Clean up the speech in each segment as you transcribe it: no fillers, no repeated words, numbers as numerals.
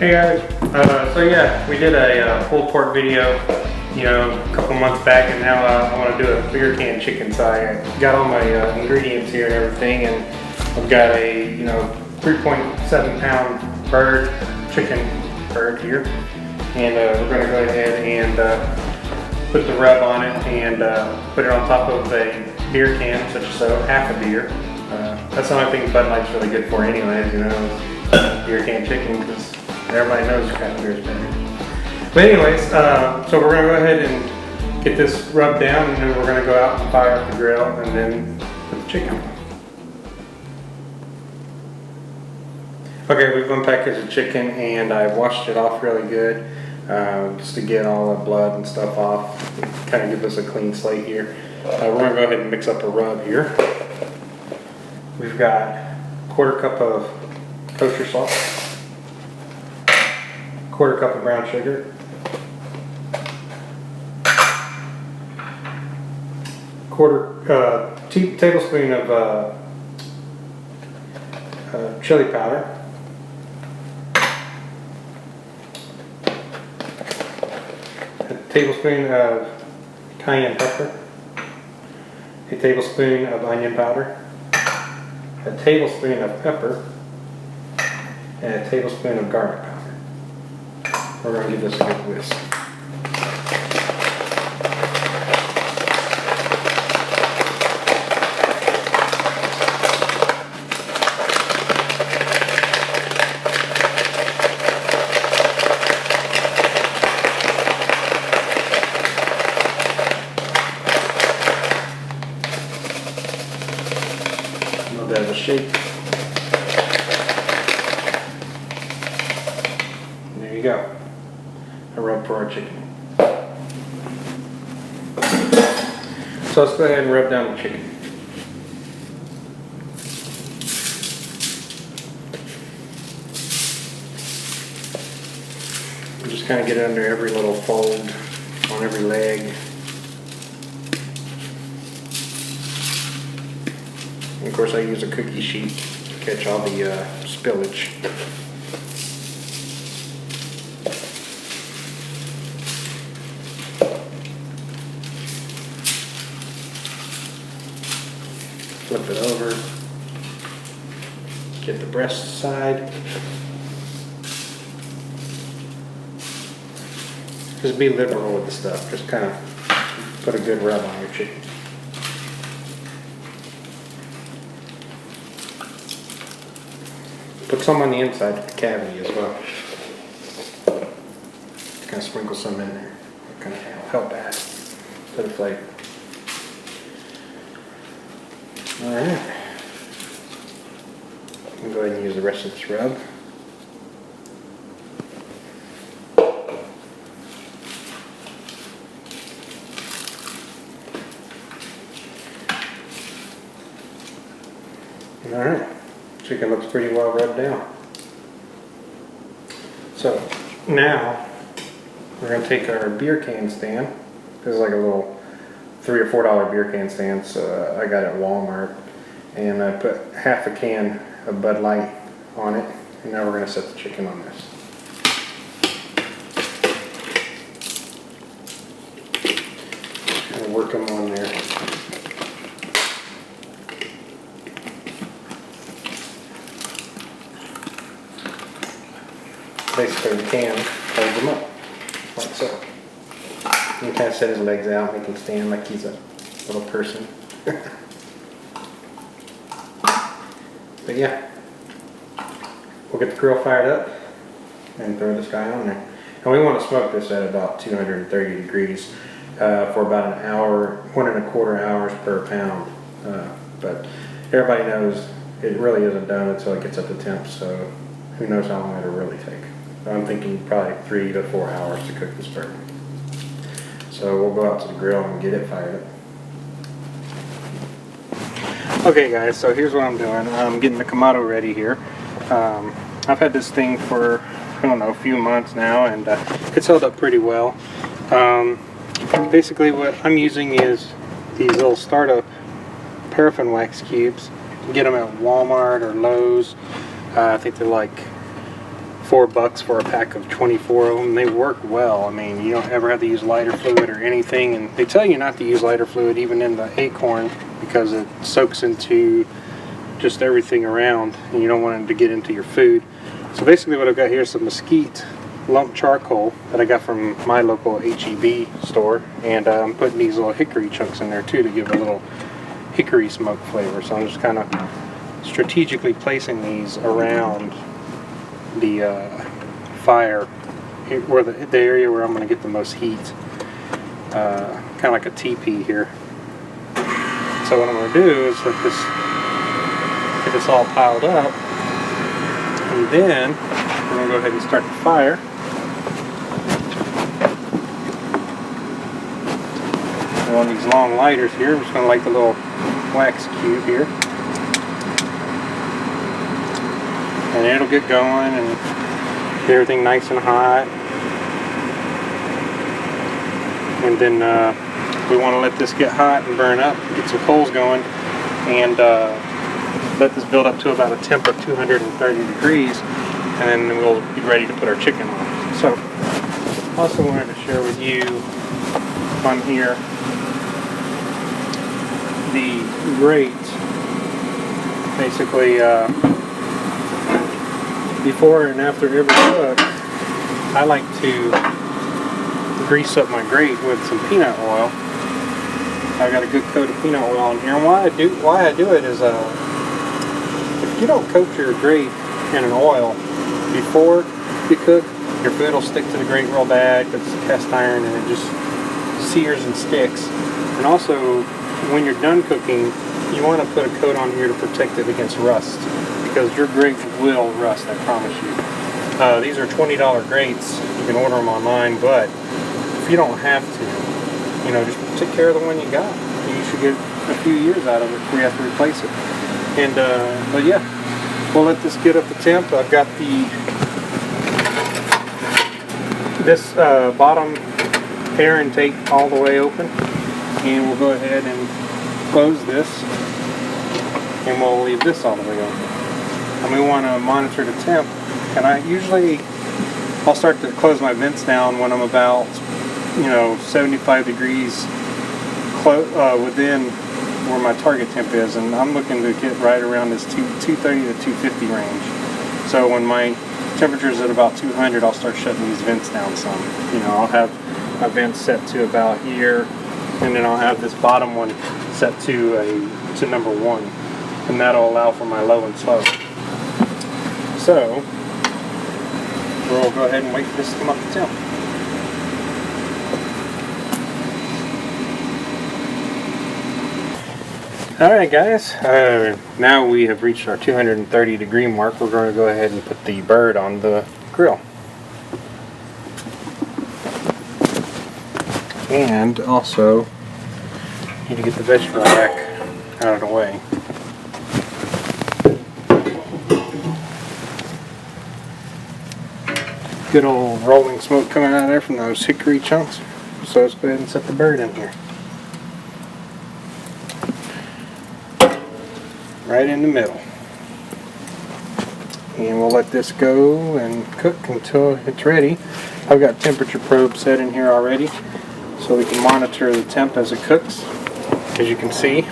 Hey guys, so yeah, we did a pulled pork video, you know, a couple months back, and now I want to do a beer can chicken. So I got all my ingredients here and everything, and I've got a 3.7 pound chicken bird here, and we're going to go ahead and put the rub on it and put it on top of a beer can, such as so, half a beer. That's the only thing Bud Light's really good for anyways, you know, beer can chicken, because everybody knows craft beer is better. But anyways, so we're going to go ahead and get this rubbed down, and then we're going to go out and fire up the grill and then put the chicken on. Okay, we've unpackaged the chicken and I washed it off really good, just to get all the blood and stuff off, kind of give us a clean slate here. We're going to go ahead and mix up a rub here. We've got a quarter cup of kosher salt, quarter cup of brown sugar, tablespoon of chili powder, a tablespoon of cayenne pepper, a tablespoon of onion powder, a tablespoon of pepper, and a tablespoon of garlic powder. We're going to give this a good whisk. A little bit of a shake. There you go. A rub for our chicken. So let's go ahead and rub down the chicken. Just kind of get under every little fold on every leg. And of course I use a cookie sheet to catch all the spillage. Flip it over, get the breast side. Just be liberal with the stuff, just kind of put a good rub on your chicken. Put some on the inside of the cavity as well. Just kind of sprinkle some in there, kind of help add to the flavor. Alright, I'll go ahead and use the rest of this rub. Alright, chicken looks pretty well rubbed down. So now we're going to take our beer can stand. This is like a little $3 or $4 beer can stands I got at Walmart, and I put half a can of Bud Light on it, and now we're going to set the chicken on this. Kind of work them on there. Basically the can holds them up, like so. You can kind of set his legs out, make him stand like he's a little person. But yeah, we'll get the grill fired up and throw this guy on there. And we want to smoke this at about 230 degrees for about an hour, 1.25 hours per pound. But everybody knows it really isn't done until it gets up to temp, so who knows how long it'll really take. I'm thinking probably 3 to 4 hours to cook this bird. So we'll go out to the grill and get it fired up. Okay guys, so here's what I'm doing. I'm getting the Kamado ready here. I've had this thing for, I don't know, a few months now, and it's held up pretty well. Basically what I'm using is these little startup paraffin wax cubes. You can get them at Walmart or Lowe's. I think they're like $4 for a pack of 24 of them. They work well. I mean, you don't ever have to use lighter fluid or anything, and they tell you not to use lighter fluid even in the acorn because it soaks into just everything around and you don't want it to get into your food. So basically what I've got here is some mesquite lump charcoal that I got from my local HEB store, and I'm putting these little hickory chunks in there too to give a little hickory smoke flavor. So I'm just kind of strategically placing these around the fire, where the area where I'm going to get the most heat, kind of like a teepee here. So what I'm going to do is get this all piled up, and then we're going to go ahead and start the fire. And on these long lighters here, I'm just going to light the little wax cube here. And it'll get going and get everything nice and hot. And then we want to let this get hot and burn up, get some coals going, and let this build up to about a temp of 230 degrees, and then we'll be ready to put our chicken on. So, also wanted to share with you on here the grate. Basically, before and after every cook, I like to grease up my grate with some peanut oil. I've got a good coat of peanut oil in here, and why I do it is if you don't coat your grate in an oil before you cook, your food will stick to the grate real bad because it's cast iron and it just sears and sticks. And also, when you're done cooking, you want to put a coat on here to protect it against rust, because your grate will rust, I promise you. These are $20 grates. You can order them online, but if you don't have to, you know, just take care of the one you got. You should get a few years out of it before you have to replace it. And but yeah, we'll let this get up to temp. I've got this bottom air intake all the way open, and we'll go ahead and close this, and we'll leave this all the way open. And we want to monitor the temp, and I'll start to close my vents down when I'm about, 75 degrees within where my target temp is, and I'm looking to get right around this 230 to 250 range. So when my temperature is at about 200, I'll start shutting these vents down some. I'll have my vents set to about here, and then I'll have this bottom one set to number 1, and that'll allow for my low and slow. So we'll go ahead and wait for this to come up to temp. Alright guys, now we have reached our 230 degree mark. We're going to go ahead and put the bird on the grill. And also need to get the vegetable rack out of the way. Good old rolling smoke coming out of there from those hickory chunks. So let's go ahead and set the bird in here. Right in the middle. And we'll let this go and cook until it's ready. I've got temperature probe set in here already, so we can monitor the temp as it cooks. As you can see,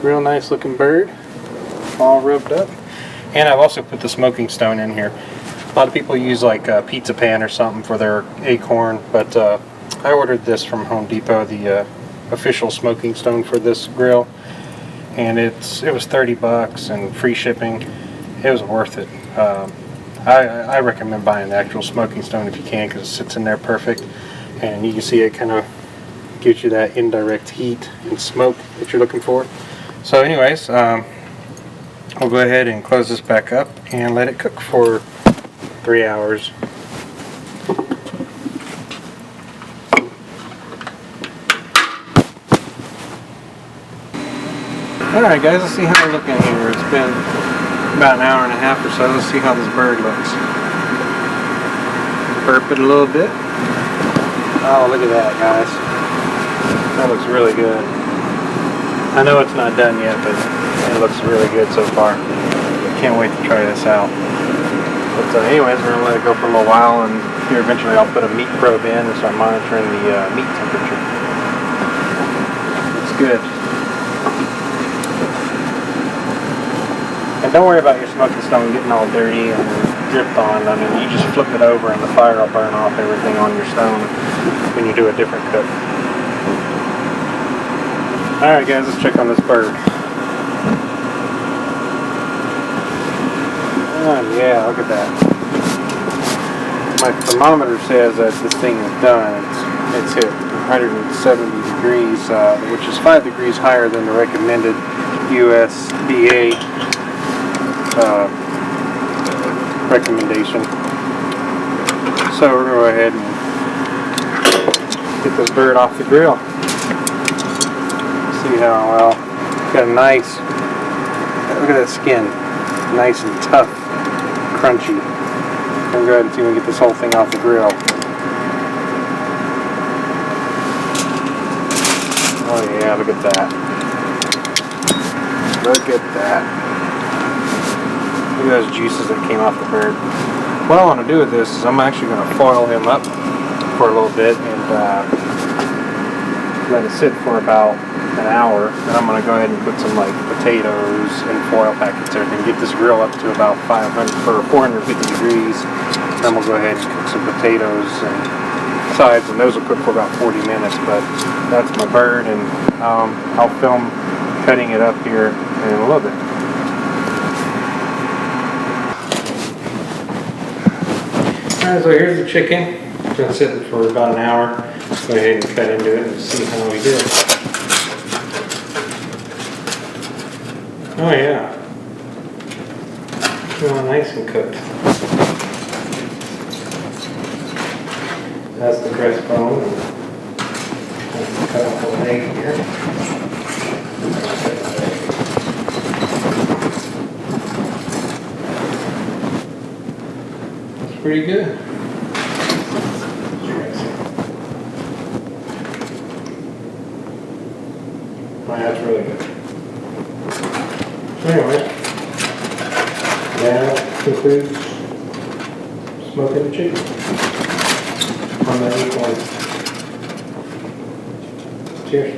real nice looking bird, all rubbed up. And I've also put the smoking stone in here. A lot of people use like a pizza pan or something for their acorn, but I ordered this from Home Depot, the official smoking stone for this grill, and it was $30 and free shipping. It was worth it. I recommend buying the actual smoking stone if you can, because it sits in there perfect, and you can see it kind of gives you that indirect heat and smoke that you're looking for. So anyways, we'll go ahead and close this back up and let it cook for 3 hours. Alright guys, let's see how we're looking here. It's been about an hour and a half or so. Let's see how this bird looks. Burp it a little bit. Oh, look at that, guys. That looks really good. I know it's not done yet, but it looks really good so far. Can't wait to try this out. But anyways, we're gonna let it go for a little while, and here eventually I'll put a meat probe in and start monitoring the meat temperature. It's good. And don't worry about your smoking stone getting all dirty and dripped on. I mean, you just flip it over and the fire will burn off everything on your stone when you do a different cook. Alright guys, let's check on this bird. Oh yeah, look at that. My thermometer says that this thing is done. It's hit 170 degrees, which is 5 degrees higher than the recommended USDA recommendation. So we're going to go ahead and get this bird off the grill. See how well. Got a nice, look at that skin, nice and tough, crunchy. I'm going to go ahead and see if we can get this whole thing off the grill. Oh yeah, look at that. Look at that. Look at those juices that came off the bird. What I want to do with this is I'm actually going to foil him up for a little bit and let it sit for about an hour. Then I'm going to go ahead and put some like potatoes and foil packets there and get this grill up to about 450 degrees. Then we'll go ahead and cook some potatoes and sides, and those will cook for about 40 minutes. But that's my bird, and I'll film cutting it up here in a little bit. Alright, so here's the chicken. It's been sitting for about an hour. Go ahead and cut into it and see how we did. Oh yeah. Well, nice and cooked. That's the breastbone. Cut off the leg here. That's pretty good. Oh, that's really good. Anyway, that concludes smoking the chicken on the Akorn. Cheers.